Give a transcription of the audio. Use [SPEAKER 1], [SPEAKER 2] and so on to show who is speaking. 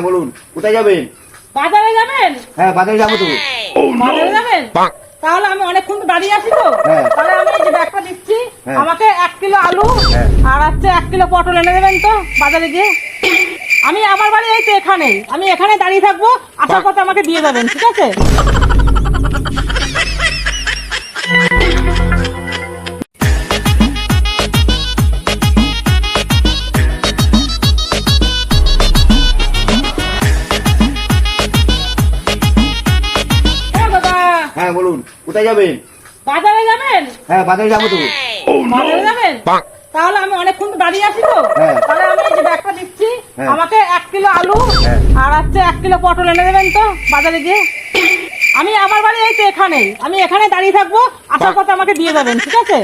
[SPEAKER 1] বলুন, কোথায় যাবেন?
[SPEAKER 2] বাজারে যাবেন?
[SPEAKER 1] হ্যাঁ, বাজারে যাবো তো।
[SPEAKER 2] বাজারে যাবেন? তাহলে আমি অনেকক্ষণ তো দাঁড়িয়ে আছি তো।
[SPEAKER 1] হ্যাঁ।
[SPEAKER 2] তাহলে আমি এই যে ব্যাগটা দিচ্ছি,
[SPEAKER 1] হ্যাঁ।
[SPEAKER 2] আমাকে 1 কিলো আলু
[SPEAKER 1] হ্যাঁ।
[SPEAKER 2] আর 1 কিলো পটল এনে দেবেন তো বাজারে গিয়ে। আমি আমার বাড়ি এই তো এখানেই, আমি এখানে দাঁড়িয়ে থাকবো, আসার পথে আমাকে দিয়ে যাবেন, ঠিক আছে? হ্যাঁ দাদা।
[SPEAKER 1] হ্যাঁ বলুন, কোথায় যাবেন?
[SPEAKER 2] বাজারে যাবেন?
[SPEAKER 1] হ্যাঁ, বাজারে যাবো তো।
[SPEAKER 2] বাজারে যাবেন? তাহলে আমি অনেকক্ষণ তো দাঁড়িয়ে আছি তো।
[SPEAKER 1] হ্যাঁ।
[SPEAKER 2] তাহলে আমি এই যে ব্যাগটা দিচ্ছি,
[SPEAKER 1] হ্যাঁ।
[SPEAKER 2] আমাকে 1 কিলো আলু
[SPEAKER 1] হ্যাঁ।
[SPEAKER 2] আর 1 কিলো পটল এনে দেবেন তো বাজারে গিয়ে। আমি আমার বাড়ি এই তো এখানেই, আমি এখানে দাঁড়িয়ে থাকবো, আসার পথে আমাকে দিয়ে যাবেন, ঠিক আছে?